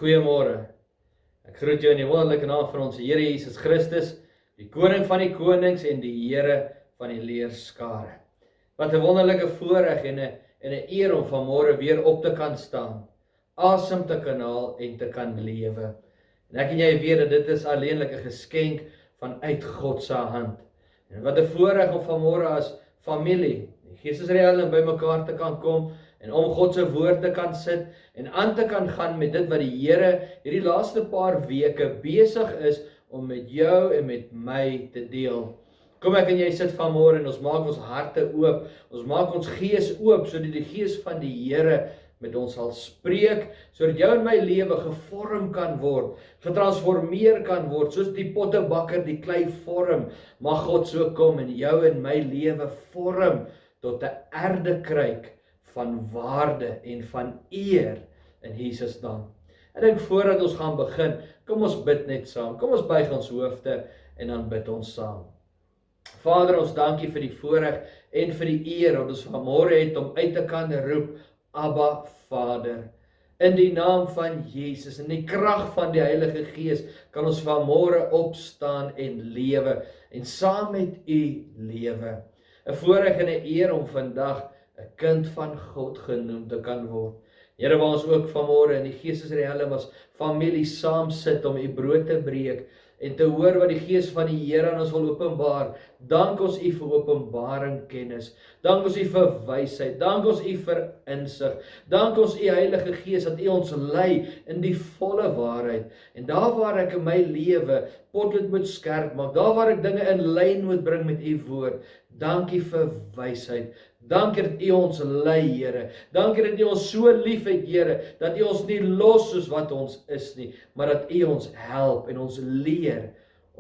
Goeiemôre. Ek groet jou in die wonderlike naam van ons Here Jesus Christus, die koning van die konings en die Here van die leerskare. Wat 'n wonderlike voorreg en 'n eer om vanmôre weer op te kan staan, asem te kan haal en te kan lewe. En ek en jy weet dat dit is alleenlik 'n geskenk vanuit God se hand. En wat 'n voorreg om vanmôre as familie, die Geestesreël by mekaar te kan kom en om God se woord te kan sit en aan te kan gaan met dit wat die Here hierdie laaste paar weke besig is om met jou en met my te deel. Kom ek en jy sit vanmôre en ons maak ons harte oop, ons maak ons gees oop sodat die gees van die Here met ons sal spreek, sodat jou en my lewe gevorm kan word, getransformeer kan word, soos die pottebakker die klei vorm, mag God so kom en jou en my lewe vorm tot 'n erdekruik van waarde en van eer in Jesus naam. Ek dink voordat ons gaan begin, kom ons bid net saam, kom ons buig ons hoofde en dan bid ons saam. Vader, ons dankie vir die voorreg en vir die eer wat ons vanmôre het om uit te kan roep, Abba Vader. In die naam van Jesus, in die krag van die Heilige Gees, kan ons vanmôre opstaan en lewe, en saam met U lewe. 'n Voorreg en 'n eer om vandag 'n kind van God genoem te kan word. Here, waar ons ook vanmôre in die Geestesreël as familie saam sit om U brood te breek en te hoor wat die Gees van die Here aan ons wil openbaar. Dank ons U vir openbaring kennis. Dank ons U vir wysheid. Dank ons U vir insig. Dank ons U Heilige Gees dat U ons lei in die volle waarheid. En daar waar ek in my lewe potlood moet skerp maak, daar waar ek dinge in lyn moet bring met U woord, dankie vir wysheid. Dankie dat U ons lei, Here. Dankie dat U ons so lief het, Here, dat U ons nie los soos wat ons is nie, maar dat U ons help en ons leer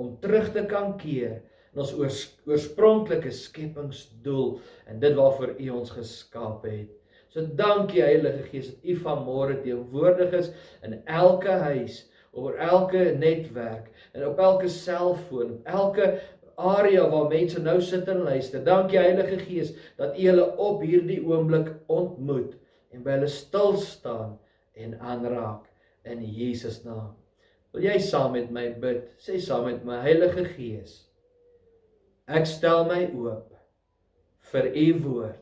om terug te kan keer in ons oorspronklike skepingsdoel en dit waarvoor U ons geskaap het. So dankie Heilige Gees dat U vanmôre teenwoordig is in elke huis, oor elke netwerk en op elke selfoon, op elke area waar mense nou sit en luister. Dankie Heilige Gees dat U hulle op hierdie oomblik ontmoet en by hulle stil staan en aanraak in Jesus naam. Wil jy saam met my bid? Sê saam met my: Heilige Gees, ek stel my oop vir U woord.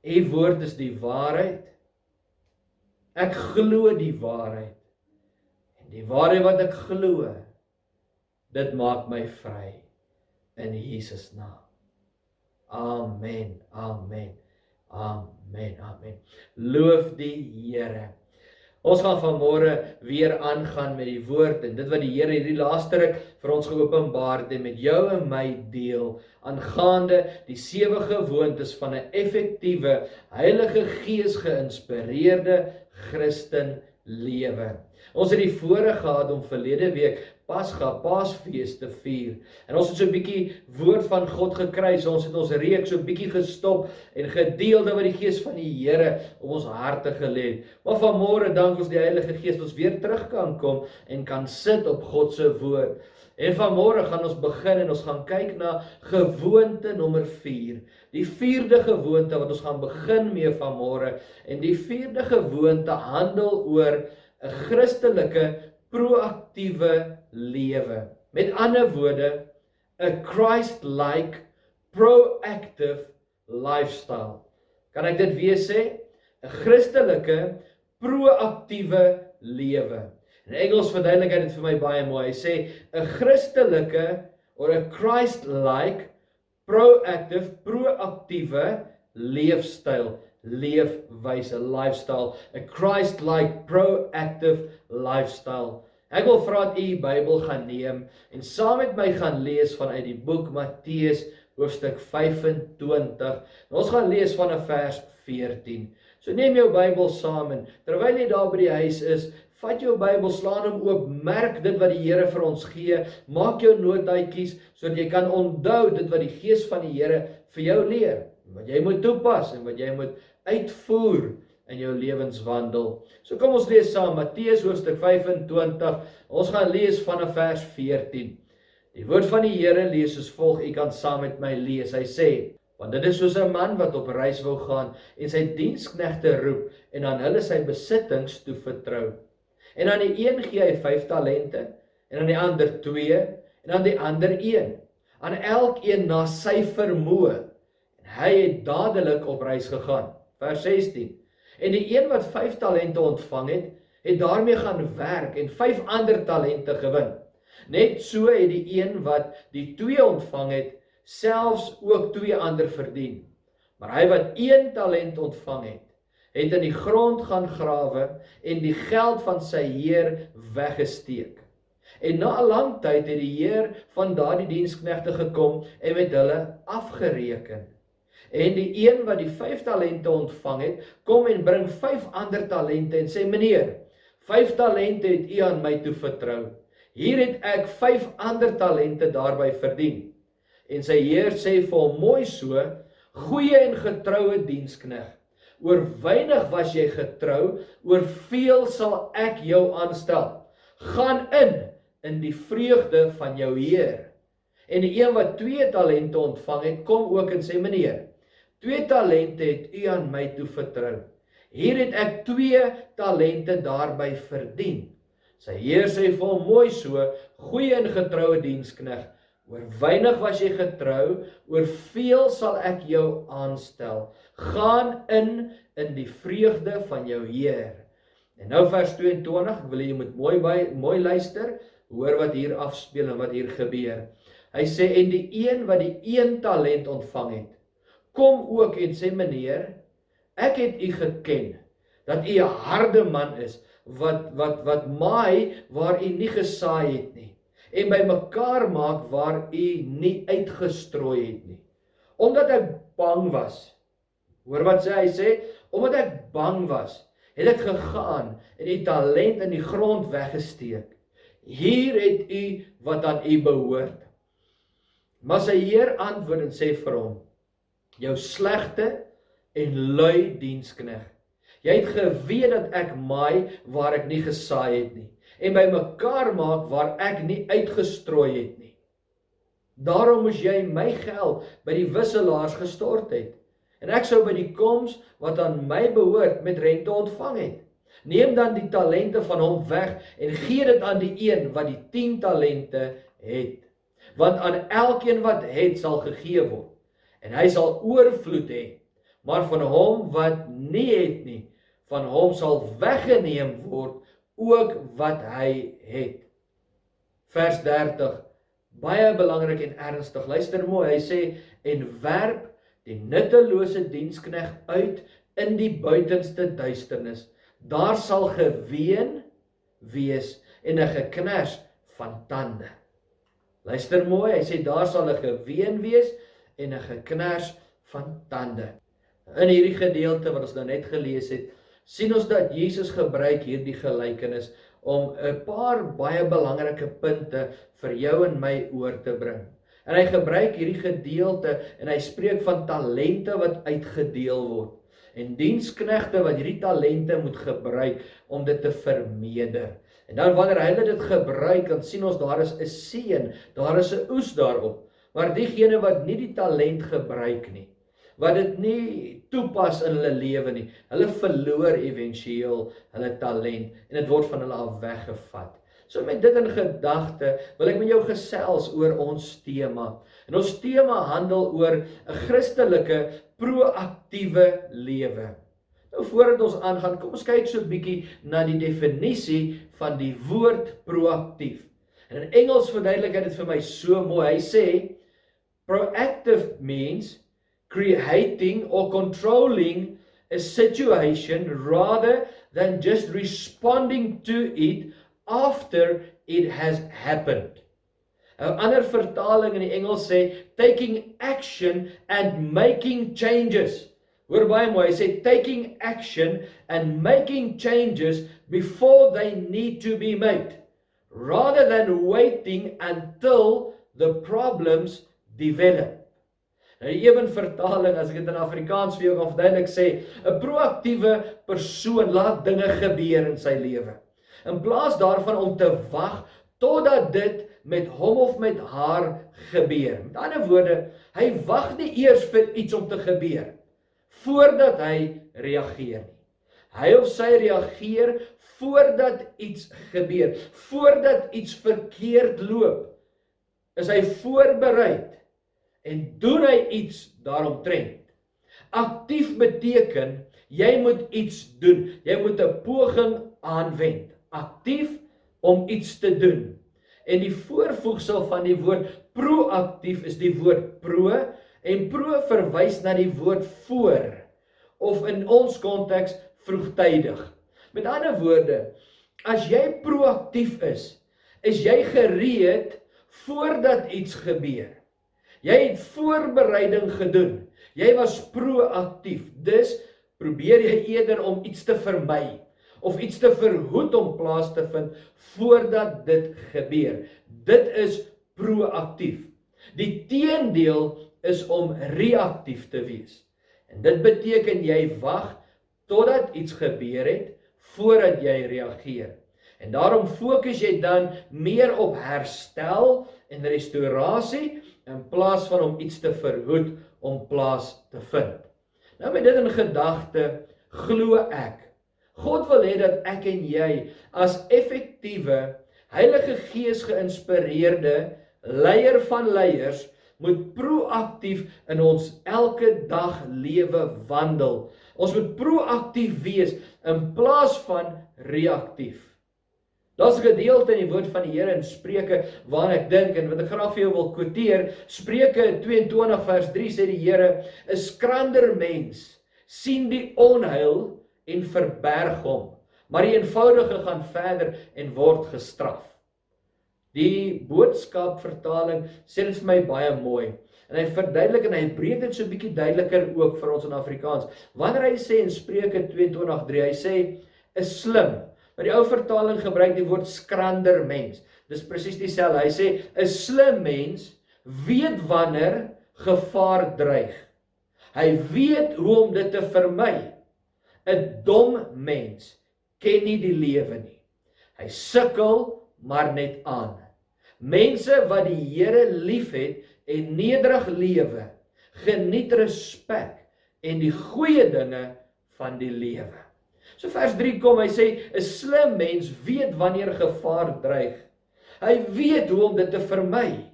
U woord is die waarheid. Ek glo die waarheid. En die waarheid wat ek glo, dit maak my vry. In Jesus naam. Amen, amen, amen, amen. Loof die Here. Ons gaan vanmôre weer aangaan met die woord en dit wat die Here hierdie laaste ruk vir ons geopenbaar het en met jou en my deel aangaande die 7 gewoontes van 'n effektiewe, Heilige Gees geinspireerde Christen lewe. Ons het die voorreg gehad om verlede week Paasfees te vier. En ons het so 'n bietjie woord van God gekry, so ons het ons reeks so 'n bietjie gestop en gedeel wat die Gees van die Here op ons harte gelê het. Maar vanmôre dank ons die Heilige Gees dat ons weer terug kan kom en kan sit op God se woord. En vanmôre gaan ons begin en ons gaan kyk na gewoonte nommer 4. Die 4de gewoonte wat ons gaan begin mee vanmôre. En die 4de gewoonte handel oor 'n Christelike proaktiewe lewe. Met ander woorde, 'n Christ-like proactive lifestyle. Kan ek dit weer sê? 'n Christelike proaktiewe lewe. In Engels verduidelik hy dit vir my baie mooi. Hy sê 'n Christelike or 'n Christ-like proaktiewe leefstyl. Leefwyse, lifestyle, 'n Christ-like proactive lifestyle. Ek wil vra dat u die Bybel gaan neem en saam met my gaan lees vanuit die boek Matteus hoofstuk 25. En ons gaan lees vanaf vers 14. So neem jou Bybel saam en terwyl jy daar by die huis is, vat jou Bybel, slaan hom oop, merk dit wat die Here vir ons gee, maak jou notaatjies sodat jy kan onthou dit wat die Gees van die Here vir jou leer, wat jy moet toepas en wat jy moet uitvoer in jou lewenswandel. So kom ons lees saam Matteus hoofstuk 25. Ons gaan lees vanaf vers 14. Die woord van die Here lees soos volg. U kan saam met my lees. Hy sê: want dit is soos 'n man wat op reis wil gaan en sy diensknegte roep en aan hulle sy besittings toevertrou. En aan die een gee hy 5 talente, en aan die ander 2, en aan die ander 1. Aan elkeen na sy vermoë. En hy het dadelik op reis gegaan. Vers 16. En die een wat 5 talente ontvang het, het daarmee gaan werk en 5 ander talente gewin. Net so het die een wat die 2 ontvang het, selfs ook 2 ander verdien. Maar hy wat 1 talent ontvang het, het in die grond gaan grawe en die geld van sy heer weggesteek. En na 'n lang tyd het die heer van daardie diensknegte gekom en met hulle afgereken. En die een wat die 5 talente ontvang het, kom en bring 5 ander talente en sê, meneer, 5 talente het u aan my toevertrou. Hier het ek 5 ander talente daarby verdien. En sy heer sê vir hom, mooi so, goeie en getroue dienskneg. Oor weinig was jy getrou, oor veel sal ek jou aanstel. Gaan in die vreugde van jou heer. En die een wat 2 talente ontvang het, kom ook en sê, meneer, 2 talente het u aan my toevertrou. Hier het ek 2 talente daarby verdien. Sy heer sê vir hom, mooi so, goeie en getroue dienskneg. Oor weinig was jy getrou, oor veel sal ek jou aanstel. Gaan in die vreugde van jou heer. En nou vers 22, ek wil jy moet mooi luister, hoor wat hier afspeel en wat hier gebeur. Hy sê, en die een wat die 1 talent ontvang het, kom ook en sê, meneer, ek het u geken, dat u 'n harde man is, wat maai waar u nie gesaai het nie, en by mekaar maak waar u nie uitgestrooi het nie. Omdat ek bang was, hoor wat sê, hy sê, omdat ek bang was, het ek gegaan en die talent in die grond weggesteek. Hier het u wat aan u behoort. Maar sy heer antwoord en sê vir hom, jou slegte en lui dienskneg. Jy het geweet dat ek maai waar ek nie gesaai het nie, en by mekaar maak waar ek nie uitgestrooi het nie. Daarom moes jy my geld by die wisselaars gestort het, en ek sou by die koms wat aan my behoort met rente ontvang het. Neem dan die talente van hom weg en gee dit aan die een wat die 10 talente het. Want aan elkeen wat het sal gegee word, en hy sal oorvloed hê, maar van hom wat nie het nie, van hom sal weggeneem word ook wat hy het. Vers 30, baie belangrik en ernstig, luister mooi, hy sê, en werp die nuttelose dienskneg uit in die buitenste duisternis. Daar sal geween wees en 'n geknars van tande. Luister mooi, hy sê daar sal 'n geween wees en 'n geknars van tande. In hierdie gedeelte wat ons nou net gelees het, sien ons dat Jesus gebruik hierdie gelykenis om 'n paar baie belangrike punte vir jou en my oor te bring. En hy gebruik hierdie gedeelte en hy spreek van talente wat uitgedeel word. En diensknegte wat hierdie talente moet gebruik om dit te vermeerder. En dan wanneer hulle dit gebruik, dan sien ons daar is 'n seën, daar is 'n oes daarop. Maar diegene wat nie die talent gebruik nie, wat dit nie toepas in hulle lewe nie, hulle verloor éventueel hulle talent en dit word van hulle af weggevat. So met dit in gedagte wil ek met jou gesels oor ons tema. En ons tema handel oor 'n Christelike proaktiewe lewe. Nou voordat ons aangaan, kom ons kyk so 'n bietjie na die definisie van die woord proaktief. En in Engels verduidelik hy dit vir my so mooi. Hy sê, proactive means creating or controlling a situation rather than just responding to it after it has happened. 'n Ander vertaling in die Engels sê, taking action and making changes. Hoor baie mooi, hy sê, taking action and making changes before they need to be made, rather than waiting until the problems develop. Nou die een vertaling, as ek dit in Afrikaans vir jou kan verduidelik, sê, 'n proaktiewe persoon laat dinge gebeur in sy lewe. In plaas daarvan om te wag totdat dit met hom of met haar gebeur. Met ander woorde, hy wag nie eers vir iets om te gebeur voordat hy reageer nie. Hy of sy reageer voordat iets gebeur, voordat iets verkeerd loop, is hy voorbereid en doen hy iets daaromtrent. Aktief beteken, jy moet iets doen, jy moet 'n poging aanwend, aktief om iets te doen. En die voorvoegsel van die woord proaktief is die woord pro, en pro verwys na die woord voor, of in ons konteks vroegtydig. Met ander woorde, as jy proaktief is jy gereed voordat iets gebeur. Jy het voorbereiding gedoen. Jy was proaktief. Dus probeer jy eerder om iets te vermy of iets te verhoed om plaas te vind voordat dit gebeur. Dit is proaktief. Die teendeel is om reaktief te wees. En dit beteken jy wag totdat iets gebeur het voordat jy reageer. En daarom fokus jy dan meer op herstel en restaurasie in plaas van om iets te verhoed om plaas te vind. Nou met dit in gedagte, glo ek, God wil hê dat ek en jy as effektiewe, Heilige Gees geïnspireerde leier van leiers moet proaktief in ons elke dag lewe wandel. Ons moet proaktief wees in plaas van reaktief. Daar's 'n gedeelte in die woord van die Here in Spreuke waaraan ek dink en wat ek graag vir jou wil quoteer. Spreuke 22 vers 3 sê die Here, 'n skrander mens sien die onheil en verberg hom, maar die eenvoudige gaan verder en word gestraf. Die boodskapvertaling sê dit vir my baie mooi. En hy verduidelik en hy breek dit so 'n bietjie duideliker ook vir ons in Afrikaans. Wanneer hy sê in Spreuke 22:3, hy sê 'n slim. Maar die ou vertaling gebruik die woord skrander mens. Dis presies dieselfde. Hy sê 'n slim mens weet wanneer gevaar dreig. Hy weet hoe om dit te vermy. 'n dom mens ken nie die lewe nie. Hy sukkel maar net aan. Mense wat die Here liefhet en nederig lewe, geniet respek en die goeie dinge van die lewe. So vers 3 kom, hy sê, 'n slim mens weet wanneer gevaar dreig. Hy weet hoe om dit te vermy.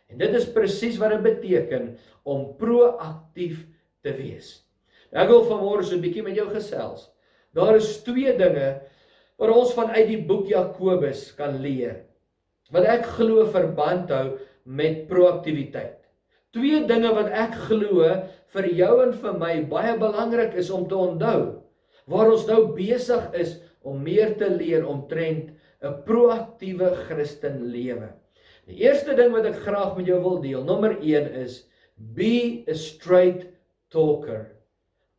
En dit is presies wat dit beteken om proaktief te wees. Ek wil vanmôre so 'n bietjie met jou gesels. Daar is 2 dinge wat ons vanuit die boek Jakobus kan leer, wat ek glo verband hou met proaktiwiteit. 2 dinge wat ek glo vir jou en vir my baie belangrik is om te onthou, waar ons nou besig is om meer te leer omtrent 'n proaktiewe Christen lewe. Die eerste ding wat ek graag met jou wil deel, nommer 1 is, be a straight talker.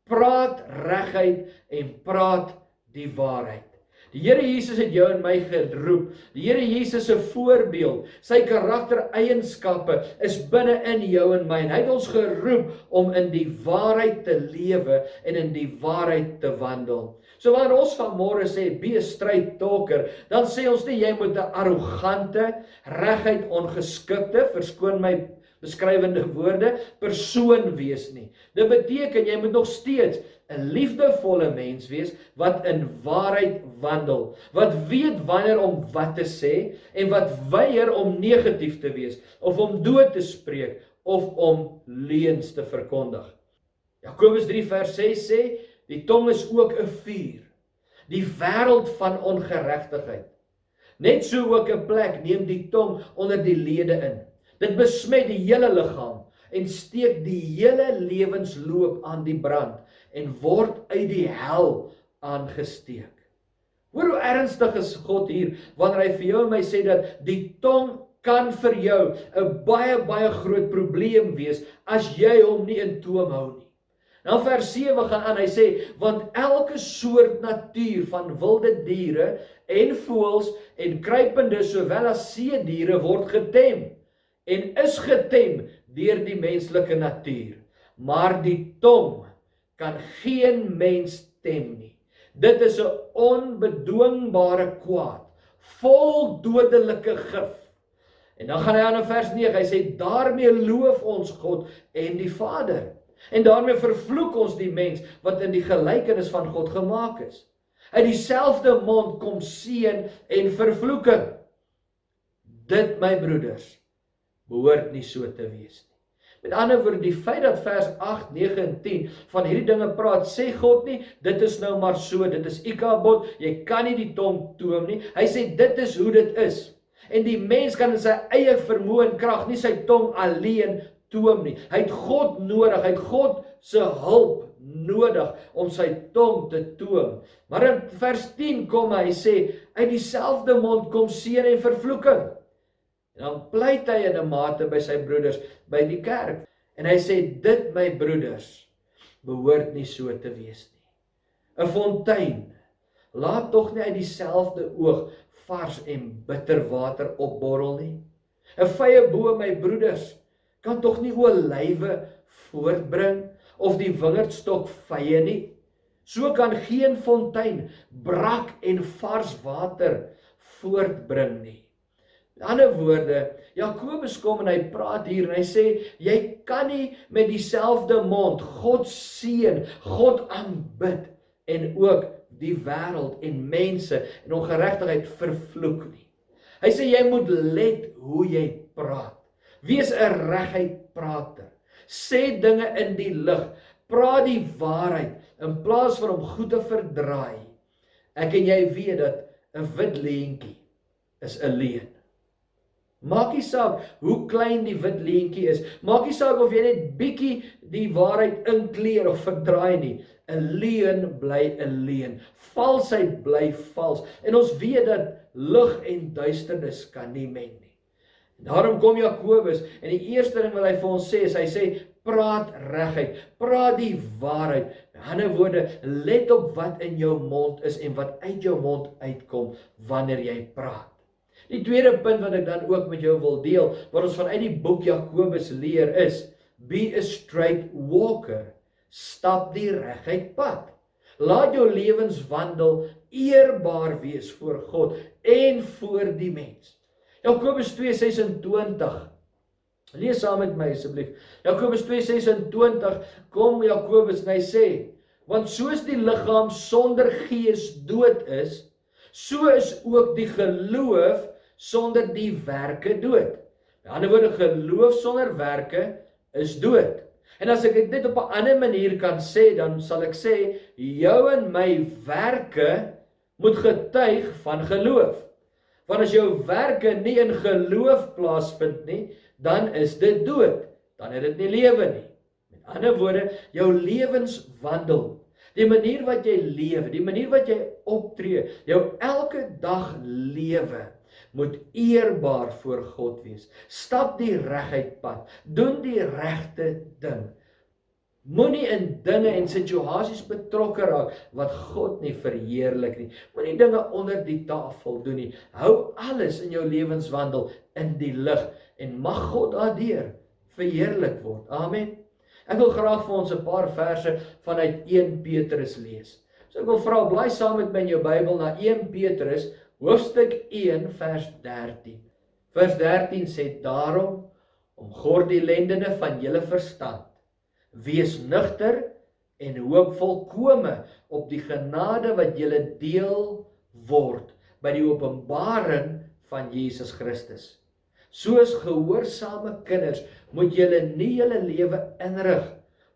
Praat reguit en praat die waarheid. Die Here Jesus het jou en my geroep. Die Here Jesus se voorbeeld, sy karaktereienskappe is binne in jou en my. En hy het ons geroep om in die waarheid te lewe en in die waarheid te wandel. So wanneer ons vanmôre sê, be a straight talker, dan sê ons nie, jy moet 'n arrogante, reguit ongeskikte, verskoon my beskrywende woorde, persoon wees nie. Dit beteken, jy moet nog steeds 'n liefdevolle mens wees, wat in waarheid wandel, wat weet wanneer om wat te sê, en wat weier om negatief te wees, of om dood te spreek, of om leuns te verkondig. Jakobus 3 vers 6 sê, die tong is ook 'n vuur, die wêreld van ongeregtigheid. Net so ook 'n plek neem die tong onder die lede in. Dit besmet die hele liggaam en steek die hele lewensloop aan die brand en word uit die hel aangesteek. Hoor hoe ernstig is God hier wanneer hy vir jou en my sê dat die tong kan vir jou 'n baie groot probleem wees as jy hom nie in toom hou nie. Nou vers 7 gaan aan, hy sê, want elke soort natuur van wilde diere en voëls en kruipende sowel as seediere word getem en is getem deur die menslike natuur. Maar die tong kan geen mens tem nie. Dit is 'n onbedwingbare kwaad, vol dodelike gif. En dan gaan hy aan in vers 9, hy sê, daarmee loof ons God en die Vader. En daarmee vervloek ons die mens wat in die gelykenis van God gemaak is. Uit dieselfde mond kom seën en vervloeking. Dit, my broeders, behoort nie so te wees nie. Met ander woorde, die feit dat vers 8, 9 en 10 van hierdie dinge praat, sê God nie, dit is nou maar so, dit is ikabod, jy kan nie die tong toom nie. Hy sê, dit is hoe dit is. En die mens kan in sy eie vermoë en krag nie sy tong alleen toom nie. Hy het God nodig, hy het God se hulp nodig om sy tong te toom. Maar in vers 10 kom hy sê, uit dieselfde mond kom seën en vervloeking. En dan pleit hy in 'n mate by sy broeders, by die kerk. En hy sê, dit my broeders, behoort nie so te wees nie. 'n Fontein, laat tog nie uit dieselfde oog vars en bitter water opborrel nie. 'n Vye boom, my broeders, kan tog nie olywe voortbring, of die wingerdstok vye nie. So kan geen fontein brak en vars water voortbring nie. In ander woorde, Jakobus kom en hy praat hier en hy sê, jy kan nie met dieselfde mond God seën, God aanbid en ook die wêreld en mense en ongeregtigheid vervloek nie. Hy sê jy moet let hoe jy praat. Wees 'n reguit prater. Sê dinge in die lig. Praat die waarheid in plaas van om goed te verdraai. Ek en jy weet dat 'n wit leentjie is 'n leuen. Maak nie saak hoe klein die wit leentjie is. Maak nie saak of jy net bietjie die waarheid inkleer of verdraai nie. 'n Leuen bly 'n leuen. Valsheid bly vals. En ons weet dat lig en duisternis kan nie meng nie. En daarom kom Jakobus en die eerste ding wat hy vir ons sê is, hy sê, praat reguit, praat die waarheid. In ander woorde, let op wat in jou mond is en wat uit jou mond uitkom wanneer jy praat. Die tweede punt wat ek dan ook met jou wil deel, wat ons vanuit die boek Jakobus leer is, be a straight walker, stap die reguit pad. Laat jou lewenswandel eerbaar wees voor God en voor die mens. Jakobus 2:26, lees saam met my asseblief. Jakobus 2:26, kom Jakobus en hy sê, want soos die liggaam sonder gees dood is, so is ook die geloof sonder die werke dood. In ander woorde, geloof sonder werke is dood. En as ek dit op 'n ander manier kan sê, dan sal ek sê, jou en my werke moet getuig van geloof. Want as jou werke nie in geloof plaasvind nie, dan is dit dood. Dan het dit nie lewe nie. Met ander woorde, jou lewenswandel, die manier wat jy lewe, die manier wat jy optree, jou elke dag lewe, moet eerbaar voor God wees. Stap die reguit pad, doen die regte ding. Moenie in dinge en situasies betrokke raak wat God nie verheerlik nie. Moenie dinge onder die tafel doen nie. Hou alles in jou lewenswandel in die lig en mag God daardeur verheerlik word. Amen. Ek wil graag vir ons 'n paar verse vanuit 1 Petrus lees. So ek wil vra, blaai saam met my in jou Bybel na 1 Petrus, hoofstuk 1 vers 13. Vers 13 sê, daarom, omgord die lendene van julle verstand, wees nugter en hoop volkome op die genade wat julle deel word by die openbaring van Jesus Christus. Soos gehoorsame kinders moet julle nie julle lewe inrig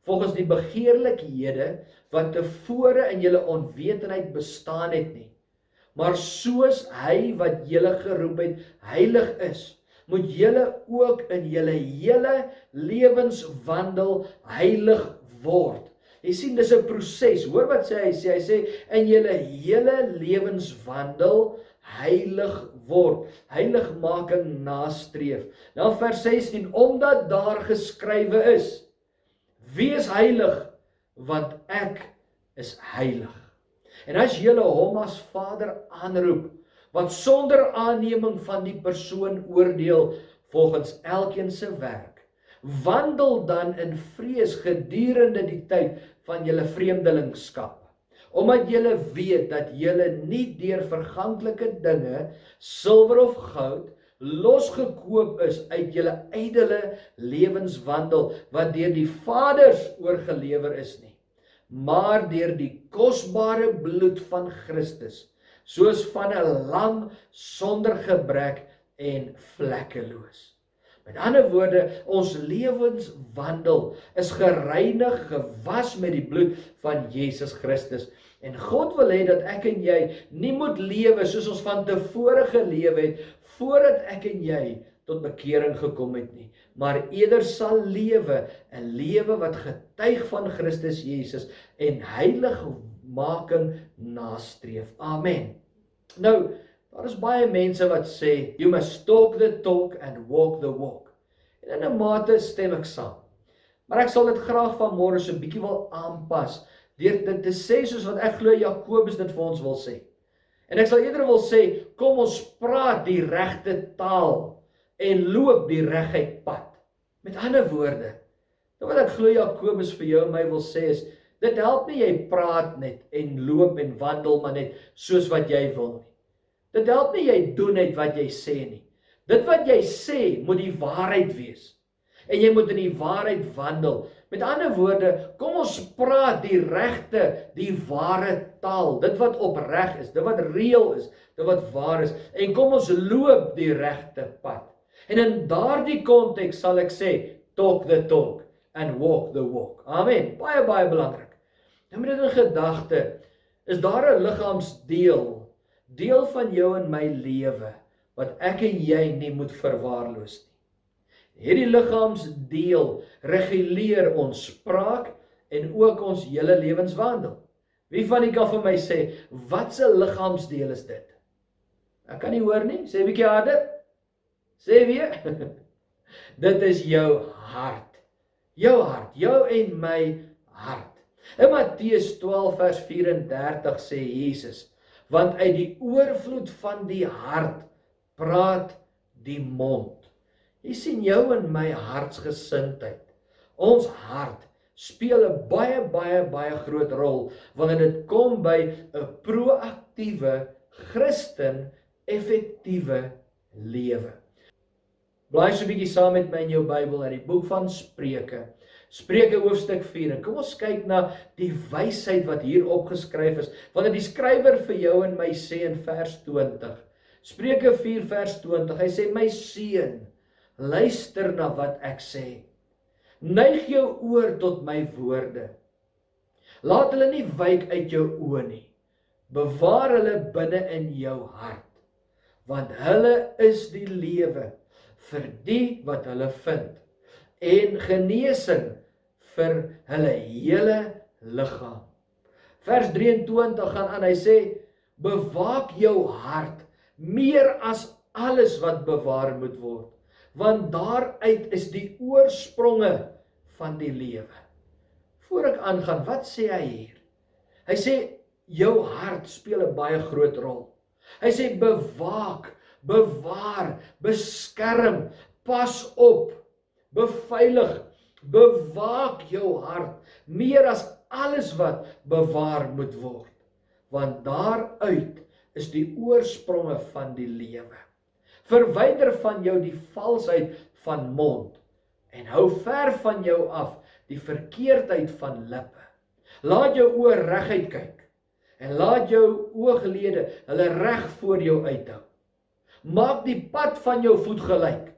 volgens die begeerlikhede wat tevore in julle onwetendheid bestaan het nie. Maar soos hy wat julle geroep het heilig is, moet julle ook in julle hele lewenswandel heilig word. Jy sien, dis 'n proses. Hoor wat sê hy? Hy sê in julle hele lewenswandel heilig word. Heiligmaking nastreef. Nou vers 16, omdat daar geskrywe is, wees heilig, want ek is heilig. En as julle hom as Vader aanroep, wat sonder aanneming van die persoon oordeel volgens elkeen se werk, wandel dan in vrees gedurende die tyd van julle vreemdelingskap, omdat julle weet dat julle nie deur verganklike dinge, silwer of goud, losgekoop is uit julle ydelle lewenswandel, wat deur die Vaders oorgelewer is nie, maar deur die kosbare bloed van Christus, soos van 'n lam sonder gebrek en vlekkeloos. Met ander woorde, ons lewenswandel is gereinig, gewas met die bloed van Jesus Christus. En God wil hê dat ek en jy nie moet lewe soos ons van tevore gelewe het, voordat ek en jy tot bekering gekom het nie, maar eerder sal lewe 'n lewe wat getuig van Christus Jesus en heiligmaking nastreef. Amen. Nou, daar is baie mense wat sê, you must talk the talk and walk the walk. En in 'n mate stem ek saam. Maar ek sal dit graag vanmôre so 'n bietjie wil aanpas, deur dit te sê soos wat ek glo Jakobus dit vir ons wil sê. En ek sal eerder wil sê, kom ons praat die regte taal en loop die reguit pad. Met ander woorde, wat ek glo Jakobus vir jou en my wil sê is, dit help nie jy praat net en loop en wandel maar net soos wat jy wil nie. Dit help nie jy doen net wat jy sê nie. Dit wat jy sê moet die waarheid wees. En jy moet in die waarheid wandel. Met ander woorde, kom ons praat die regte, die ware taal. Dit wat opreg is, dit wat reël is, dit wat waar is. En kom ons loop die regte pad. En in daardie konteks sal ek sê, talk the talk and walk the walk. Amen. Baie, baie belangrik. Nou met dit in gedagte, is daar 'n liggaamsdeel, deel van jou en my lewe, wat ek en jy nie moet verwaarloos nie. Hierdie liggaamsdeel reguleer ons spraak en ook ons hele lewenswandel. Wie van u kan vir my sê, wat se liggaamsdeel is dit? Ek kan nie hoor nie, sê 'n bietjie harder. Sê weer. Dit is jou hart. Jou hart, jou en my hart. In Matteus 12 vers 34 sê Jesus, want uit die oorvloed van die hart praat die mond. Jy sien jou en my hartsgesindheid. Ons hart speel 'n baie groot rol wanneer dit kom by 'n proaktiewe Christen effektiewe lewe. Blaai so 'n bietjie saam met my in jou Bybel uit die boek van Spreuke. Spreuke hoofstuk 4. En kom ons kyk na die wysheid wat hier opgeskryf is, wanneer die skrywer vir jou en my sê in vers 20. Spreuke 4 vers 20. Hy sê, my seun, luister na wat ek sê. Neig jou oor tot my woorde. Laat hulle nie wyk uit jou oë nie. Bewaar hulle binne in jou hart, want hulle is die lewe vir die wat hulle vind, en genesing vir hulle hele liggaam. Vers 23 gaan aan, hy sê, bewaak jou hart meer as alles wat bewaar moet word, want daaruit is die oorspronge van die lewe. Voor ek aangaan, wat sê hy hier? Hy sê, jou hart speel 'n baie groot rol. Hy sê, bewaak, bewaar, beskerm, pas op, beveilig, bewaak jou hart, meer as alles wat bewaar moet word, want daaruit is die oorspronge van die lewe. Verwyder van jou die valsheid van mond, en hou ver van jou af die verkeerdheid van lippe. Laat jou oë reguit kyk, en laat jou ooglede hulle reg voor jou uithou. Maak die pad van jou voet gelyk,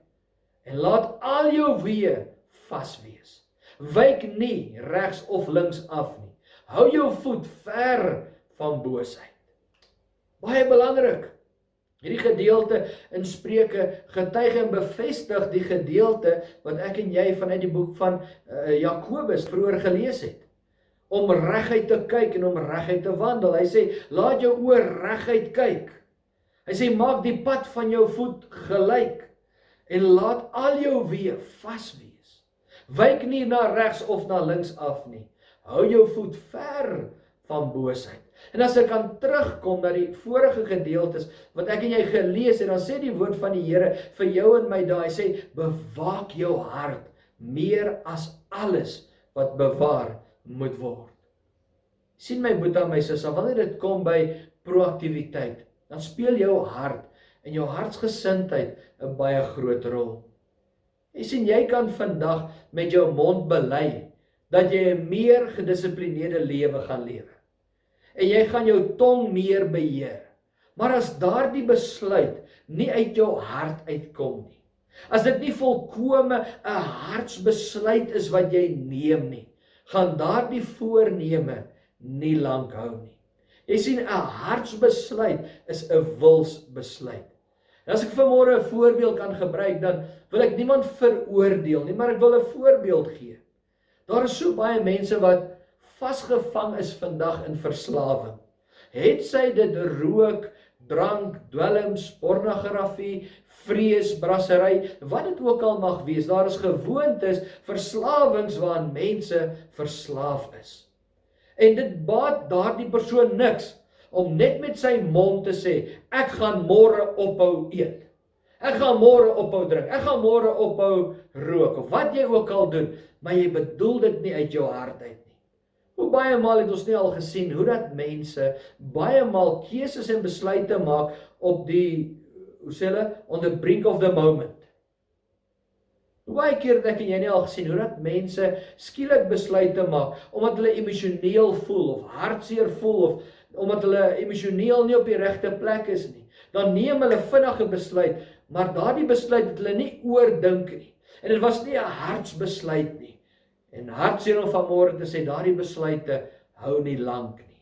en laat al jou weë vas wees. Wyk nie regs of links af nie. Hou jou voet ver van boosheid. Baie belangrik. Hierdie gedeelte in Spreuke getuig en bevestig die gedeelte wat ek en jy vanuit die boek van Jakobus vroeër gelees het. Om reguit te kyk en om reguit te wandel. Hy sê, laat jou oë reguit kyk. Hy sê, maak die pad van jou voet gelyk en laat al jou weë vas wees. Wyk nie na regs of na links af nie. Hou jou voet ver van boosheid. En as ek kan terugkom na die vorige gedeeltes wat ek en jy gelees het, dan sê die woord van die Here vir jou en my daar, hy sê, bewaak jou hart meer as alles wat bewaar moet word. Sien my boetie en my sussie, wanneer dit kom by proaktiwiteit, dan speel jou hart en jou hartsgesindheid 'n baie groot rol. Jy sien, jy kan vandag met jou mond bely dat jy 'n meer gedissiplineerde lewe gaan lewe. En jy gaan jou tong meer beheer. Maar as daardie besluit nie uit jou hart uitkom nie, as dit nie volkome 'n hartsbesluit is wat jy neem nie, gaan daardie voorneme nie lank hou nie. Jy sien, 'n hartsbesluit is 'n wilsbesluit. En as ek vanmôre 'n voorbeeld kan gebruik, dan wil ek niemand veroordeel nie, maar ek wil 'n voorbeeld gee. Daar is so baie mense wat vasgevang is vandag in verslawing. Het sy dit rook, drank, dwelms, pornografie, vrees, brassery, wat dit ook al mag wees, daar is gewoontes, verslawings waaraan mense verslaaf is. En dit baat daardie persoon niks om net met sy mond te sê, ek gaan môre ophou eet. Ek gaan môre ophou drink. Ek gaan môre ophou rook. Of wat jy ook al doen, maar jy bedoel dit nie uit jou hart uit nie. Hoe baie maal het ons nie al gesien hoe dat mense baie maal keuses en besluite maak op die, hoe sê hulle, on the brink of the moment. Hoe baie keer het ek en jy nie al gesien hoe dat mense skielik besluite maak omdat hulle emosioneel voel of hartseer voel of omdat hulle emosioneel nie op die regte plek is nie. Dan neem hulle vinnige besluit, maar daardie besluit het hulle nie oordink nie. En dit was nie 'n hartsbesluit nie. En hartseer om vanmôre te sê, daardie besluite hou nie lank nie.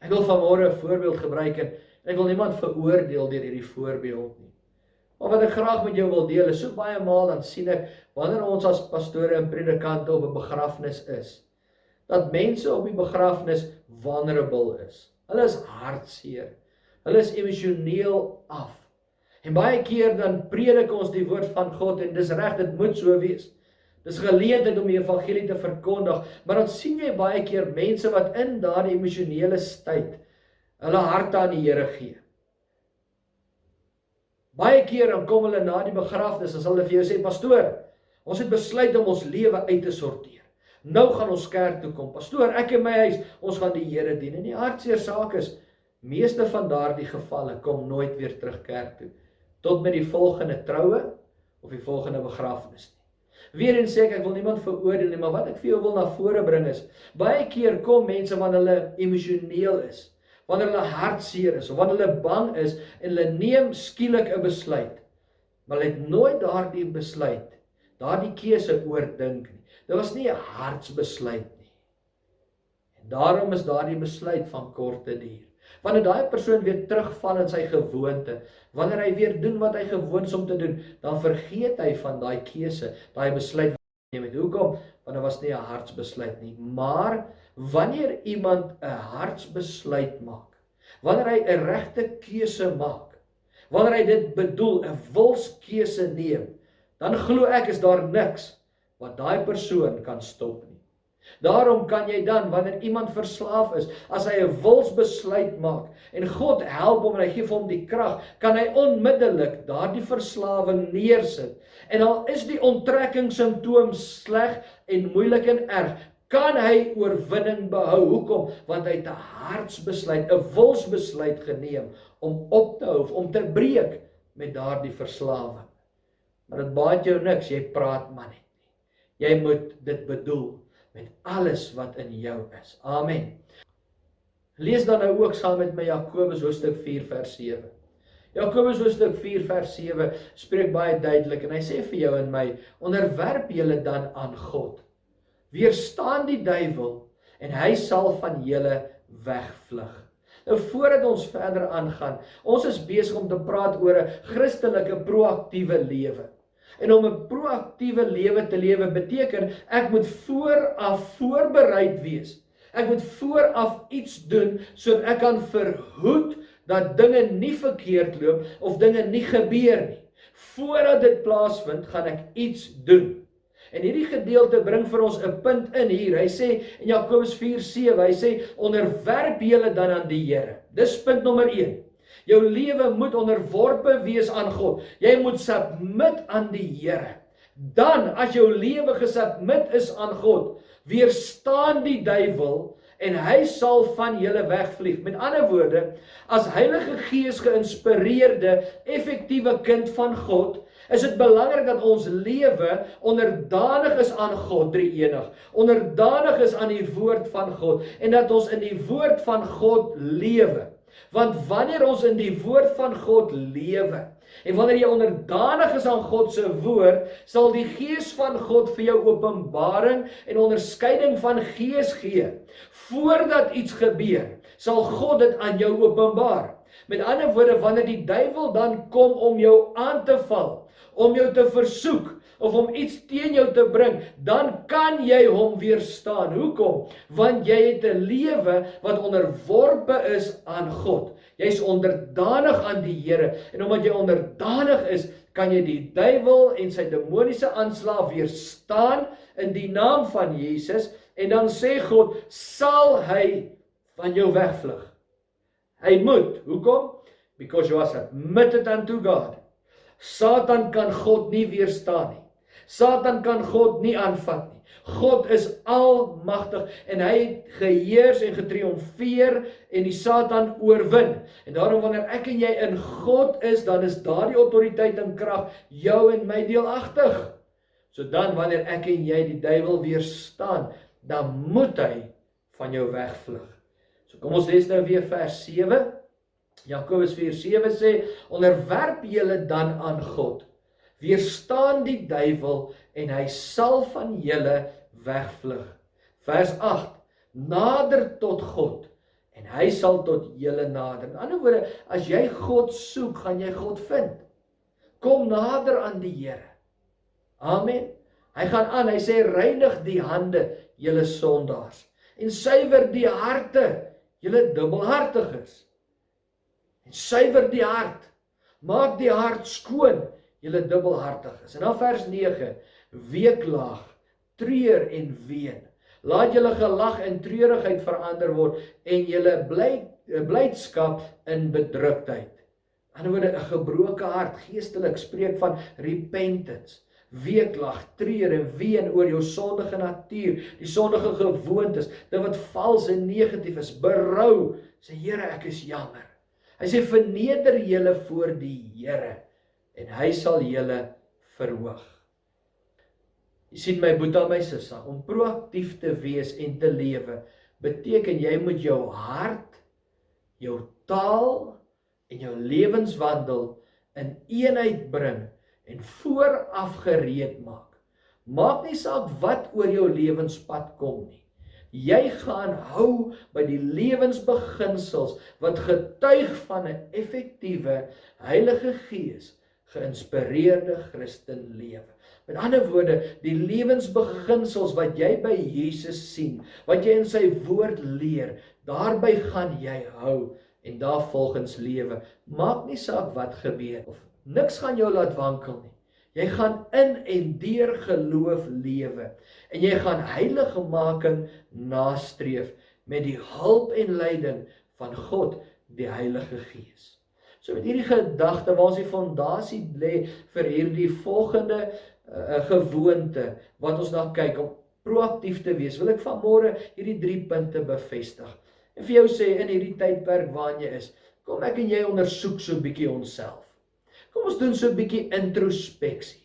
Ek wil vanmôre 'n voorbeeld gebruik en ek wil niemand veroordeel deur hierdie voorbeeld nie. Maar wat ek graag met jou wil deel is, so baie maal dan sien ek, wanneer ons as pastore en predikante op 'n begrafnis is, dat mense op die begrafnis vulnerable is. Hulle is hartseer. Hulle is emosioneel af. En baie keer dan predik ons die woord van God en dis reg, dit moet so wees. Dis geleentheid om die evangelie te verkondig, maar dan sien jy baie keer mense wat in daardie emosionele tyd hulle harte aan die Here gee. Baie keer dan kom hulle na die begrafnis en hulle vir jou sê, pastoor, ons het besluit om ons lewe uit te sorteer. Nou gaan ons kerk toe kom. Pastoor, ek en my huis, ons gaan die Here dien. En die hartseer saak is, meeste van daardie gevalle kom nooit weer terug kerk toe, tot met die volgende troue of die volgende begrafnis nie. Weereens sê ek wil niemand veroordeel nie, maar wat ek vir jou wil na vore bring is, baie keer kom mense wanneer hulle emosioneel is, wanneer hulle hartseer is, of wanneer hulle bang is, en hulle neem skielik 'n besluit, maar hulle het nooit daardie besluit, daardie keuse oordink nie. Dit was nie 'n hartsbesluit nie. En daarom is daardie besluit van korte duur. Wanneer daai persoon weer terugval in sy gewoonte, wanneer hy weer doen wat hy gewoond is om te doen, dan vergeet hy van daai keuse, daai besluit wat hy neem het. Hoekom? Want dit was nie 'n hartsbesluit nie. Maar wanneer iemand 'n hartsbesluit maak, wanneer hy 'n regte keuse maak, wanneer hy dit bedoel, 'n wilskeuse neem, dan glo ek is daar niks wat daai persoon kan stop nie. Daarom kan jy dan, wanneer iemand verslaaf is, as hy 'n wilsbesluit maak, en God help hom en hy gee vir hom die krag, kan hy onmiddellik daardie verslawing neersit. En al is die onttrekkingssimptoom sleg en moeilik en erg, kan hy oorwinning behou. Hoekom? Want hy het 'n hartsbesluit, 'n wilsbesluit geneem, om op te hou, om te breek met daardie verslawing. Maar dit baat jou niks, jy praat maar net nie. Jy moet dit bedoel met alles wat in jou is. Amen. Lees dan nou ook saam met my Jakobus hoofstuk 4 vers 7. Jakobus hoofstuk 4 vers 7 spreek baie duidelik en hy sê vir jou en my, onderwerp julle dan aan God. Weerstaan die duiwel en hy sal van julle wegvlug. Nou voordat ons verder aangaan, ons is besig om te praat oor 'n Christelike proaktiewe lewe. En om 'n proaktiewe lewe te lewe beteken, ek moet vooraf voorbereid wees. Ek moet vooraf iets doen, sodat ek kan verhoed dat dinge nie verkeerd loop, of dinge nie gebeur nie. Voordat dit plaasvind, gaan ek iets doen. En hierdie gedeelte bring vir ons 'n punt in hier. Hy sê in Jakobus 4:7, hy sê, onderwerp julle dan aan die Here. Dis punt nommer 1. Jou lewe moet onderworpe wees aan God. Jy moet submit aan die Here. Dan, as jou lewe gesubmit is aan God, weerstaan die duiwel en hy sal van julle wegvlieg. Met ander woorde, as Heilige Gees geïnspireerde, effektiewe kind van God, is dit belangrik dat ons lewe onderdanig is aan God, drie-enig, onderdanig is aan die woord van God, en dat ons in die woord van God lewe. Want wanneer ons in die woord van God lewe, en wanneer jy onderdanig is aan God se woord, sal die Gees van God vir jou openbaring en onderskeiding van gees gee. Voordat iets gebeur, sal God dit aan jou openbaar. Met ander woorde, wanneer die duiwel dan kom om jou aan te val, om jou te versoek, of om iets teen jou te bring, dan kan jy hom weerstaan. Hoekom? Want jy het 'n lewe wat onderworpe is aan God. Jy's onderdanig aan die Here, en omdat jy onderdanig is, kan jy die duiwel en sy demoniese aanslag weerstaan in die naam van Jesus, en dan sê God, sal hy van jou wegvlug. Hy moet. Hoekom? Because you are submitted unto God. Satan kan God nie weerstaan nie. Satan kan God nie aanvat nie. God is almagtig en hy het geheers en getriomfeer en die Satan oorwin. En daarom wanneer ek en jy in God is, dan is daardie autoriteit en krag jou en my deelagtig. So dan wanneer ek en jy die duiwel weerstaan, dan moet hy van jou wegvlug. So kom ons lees nou weer vers 7. Jakobus 4:7 sê, onderwerp julle dan aan God. Weerstaan die duiwel en hy sal van julle wegvlug. Vers 8, nader tot God en hy sal tot julle nader. In ander woorde, as jy God soek, gaan jy God vind. Kom nader aan die Here. Amen. Hy gaan aan, hy sê, reinig die hande, julle sondaars, en suiwer die harte, julle dubbelhartiges. En suiwer die hart, maak die hart skoon, julle dubbelhartiges. En dan vers 9, weeklaag, treur en ween. Laat julle gelag en treurigheid verander word en julle blydskap in bedruktheid. Aan die ander woorde, 'n gebroke hart, geestelik, spreek van repentance. Weeklaag, treur en ween oor jou sondige natuur, die sondige gewoontes, dit wat vals en negatief is, berou, sê Here, ek is jammer. Hy sê, verneder julle voor die Here, en hy sal julle verhoog. Jy sien my boetie, my sussie, om proaktief te wees en te lewe, beteken jy moet jou hart, jou taal en jou lewenswandel in eenheid bring en vooraf gereed maak. Maak nie saak wat oor jou lewenspad kom nie. Jy gaan hou by die lewensbeginsels wat getuig van 'n effektiewe Heilige Gees geïnspireerde Christen lewe. Met ander woorde, die lewensbeginsels wat jy by Jesus sien, wat jy in sy woord leer, daarby gaan jy hou en daarvolgens lewe. Maak nie saak wat gebeur of niks gaan jou laat wankel nie. Jy gaan in en deur geloof lewe en jy gaan heiligmaking nastreef met die hulp en leiding van God, die Heilige Gees. So met hierdie gedagte waar ons die fondasie lê vir hierdie volgende gewoonte wat ons na kyk om proaktief te wees, wil ek vanmôre hierdie 3 punte bevestig. En vir jou sê in hierdie tydperk waarin jy is, kom ek en jy ondersoek so 'n bietjie onsself. Kom ons doen so 'n bietjie introspeksie.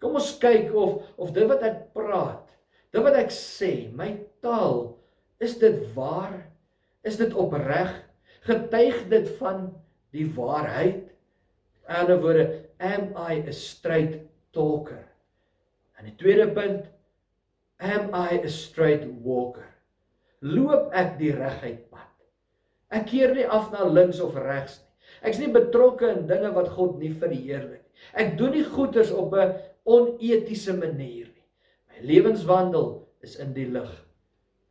Kom ons kyk of dit wat ek praat, dit wat ek sê, my taal, is dit waar? Is dit opreg? Getuig dit van die waarheid? In ander woorde, am I a straight talker? En die tweede punt, am I a straight walker? Loop ek die reguit pad? Ek keer nie af na links of regs nie. Ek is nie betrokke in dinge wat God nie verheerlik nie. Ek doen nie goeders op 'n onetiese manier nie. My lewenswandel is in die lig.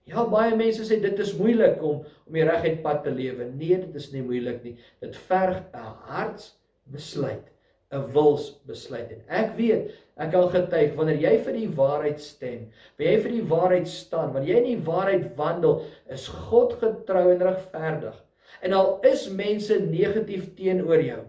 Ja, baie mense sê dit is moeilik om die reguit pad te lewe. Nee, dit is nie moeilik nie. Dit verg 'n hartsbesluit, 'n wilsbesluit. En ek weet, ek kan getuig, wanneer jy vir die waarheid stem, wanneer jy vir die waarheid staan, wanneer jy in die waarheid wandel, is God getrou en regverdig. En al is mense negatief teenoor jou,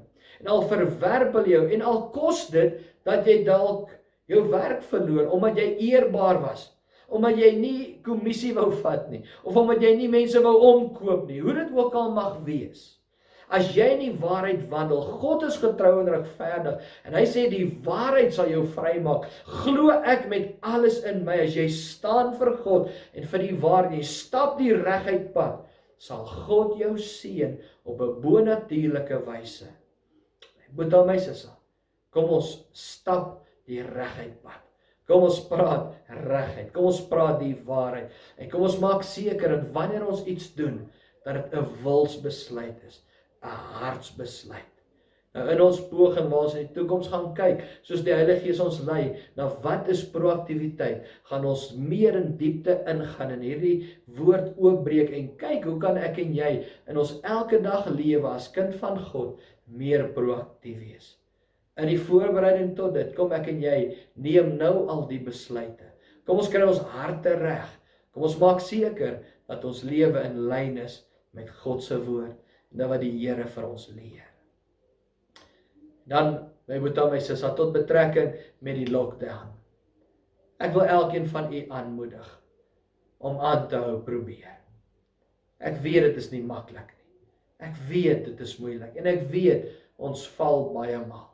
en al verwerp hulle jou, en al kos dit, dat jy dalk jou werk verloor, omdat jy eerbaar was, omdat jy nie kommissie wou vat nie, of omdat jy nie mense wou omkoop nie, hoe dit ook al mag wees. As jy in die waarheid wandel, God is getrou en regverdig, en hy sê die waarheid sal jou vrymaak, glo ek met alles in my, as jy staan vir God, en vir die waarheid, jy stap die reguit pad, sal God jou seën op 'n bonatuurlike wyse. Boet aan my sissa, kom ons stap die reguit pad. Kom ons praat reguit, kom ons praat die waarheid, en kom ons maak seker dat wanneer ons iets doen, dat dit 'n wilsbesluit is, 'n hartsbesluit. Nou in ons poging waar ons in die toekoms gaan kyk, soos die Heilige Gees ons lei, na wat is proaktiwiteit, gaan ons meer in diepte ingaan en hierdie woord oopbreek en kyk hoe kan ek en jy in ons elke dag lewe as kind van God meer proaktief wees. In die voorbereiding tot dit, kom ek en jy neem nou al die besluite. Kom ons kry ons harte reg. Kom ons maak seker dat ons lewe in lyn is met God se woord en wat die Here vir ons leer. Dan, my broer en my suster, tot betrekking met die lockdown. Ek wil elkeen van u aanmoedig om aan te hou probeer. Ek weet dit is nie maklik nie. Ek weet dit is moeilik en ek weet ons val baie maal.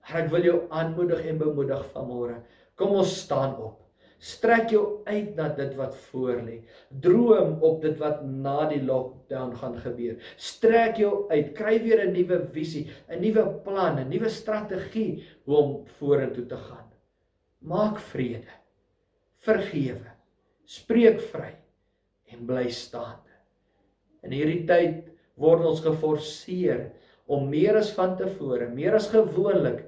Maar ek wil jou aanmoedig en bemoedig vanmôre. Kom ons staan op. Strek jou uit na dit wat voor lê. Droom op dit wat na die lockdown gaan gebeur. Strek jou uit. Kry weer 'n nuwe visie, 'n nuwe plan, 'n nuwe strategie hoe om vorentoe te gaan. Maak vrede. Vergewe. Spreek vry en bly staande. In hierdie tyd word ons geforseer om meer as van tevore, meer as gewoonlik,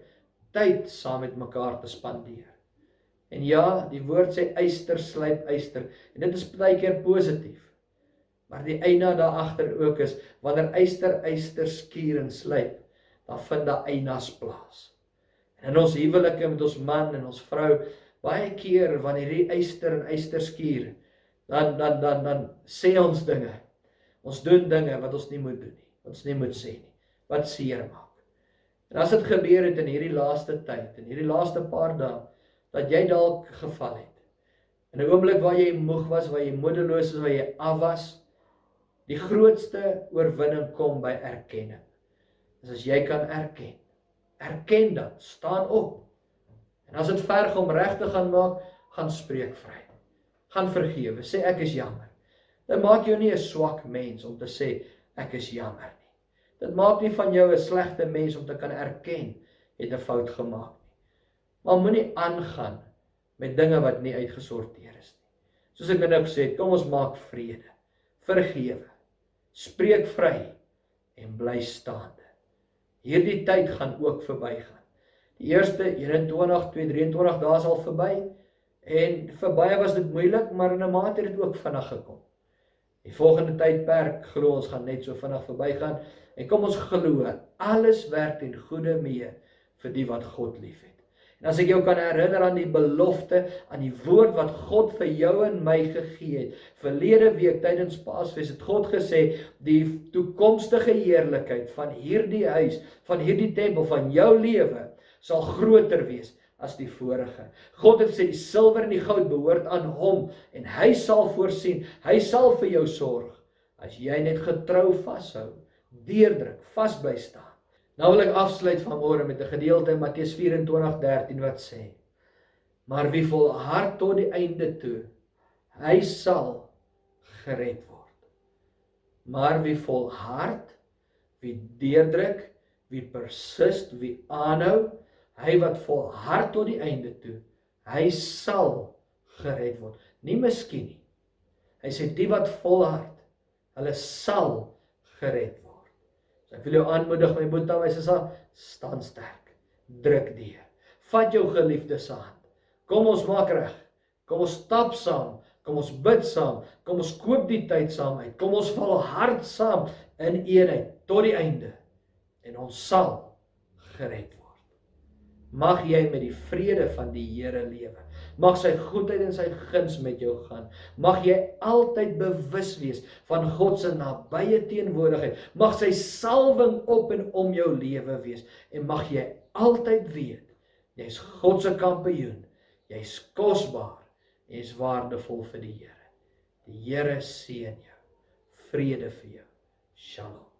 tyd saam met mekaar te spandeer. En ja, die woord sê yster slyp yster, en dit is baie keer positief. Maar die eina daar agter ook is, wanneer yster skuur en slyp, dan vind daar einas plaas. En in ons huwelike met ons man en ons vrou, baie keer wanneer hierdie yster skuur, dan sê ons dinge. Ons doen dinge wat ons nie moet doen nie, wat ons nie moet sê nie, wat seer maak. En as dit gebeur het in hierdie laaste tyd, in hierdie laaste paar dae, dat jy dalk geval het. In 'n oomblik waar jy moeg was, waar jy moedeloos is, waar jy af was, die grootste oorwinning kom by erkenning. Dis as jy kan erken dat, staan op. En as dit verg om reg te gaan maak, gaan spreek vry. Gaan vergewe, sê ek is jammer. Dit maak jou nie 'n swak mens om te sê ek is jammer nie. Dit maak nie van jou 'n slegte mens om te kan erken het 'n fout gemaak nie. Maar moenie aangaan met dinge wat nie uitgesorteer is nie. Soos ek nou gesê het, kom ons maak vrede, vergewe, spreek vry en bly staande. Hierdie tyd gaan ook verbygaan. Die eerste 21, 23 dae is al verby en vir baie was dit moeilik, maar in 'n mate het dit ook vinnig gekom. Die volgende tydperk glo ons gaan net so vinnig verbygaan en kom ons glo, alles werk ten goeie mee vir die wat God liefhet. En as ek jou kan herinner aan die belofte, aan die woord wat God vir jou en my gegee het, verlede week tydens Paasfees het God gesê, die toekomstige heerlikheid van hierdie huis, van hierdie tempel, van jou lewe, sal groter wees as die vorige. God het gesê, die silwer en die goud behoort aan hom, en hy sal voorsien, hy sal vir jou sorg, as jy net getrou vashou, deurdruk, vas bly staan. Nou wil ek afsluit vanmôre met 'n gedeelte in Matteus 24:13 wat sê, maar wie volhard tot die einde toe, hy sal gered word. Maar wie volhard, wie deurdruk, wie persist, wie aanhou, hy wat volhard tot die einde toe, hy sal gered word. Nie miskien nie. Hy sê die wat volhard, hulle sal gered word. Ek wil jou aanmoedig, my boetie, my sussie, staan sterk, druk deur, vat jou geliefde se hand, kom ons maak reg, kom ons stap saam, kom ons bid saam, kom ons koop die tyd saam uit, kom ons volhard saam in eenheid tot die einde, en ons sal gered word. Mag jy met die vrede van die Here lewe, mag sy goedheid en sy guns met jou gaan, mag jy altyd bewus wees van God se nabye teenwoordigheid, mag sy salwing op en om jou lewe wees, en mag jy altyd weet, jy's God se kampioen, jy's kosbaar, Jy is waardevol vir die Here. Die Here seën jou. Vrede vir jou. Shalom.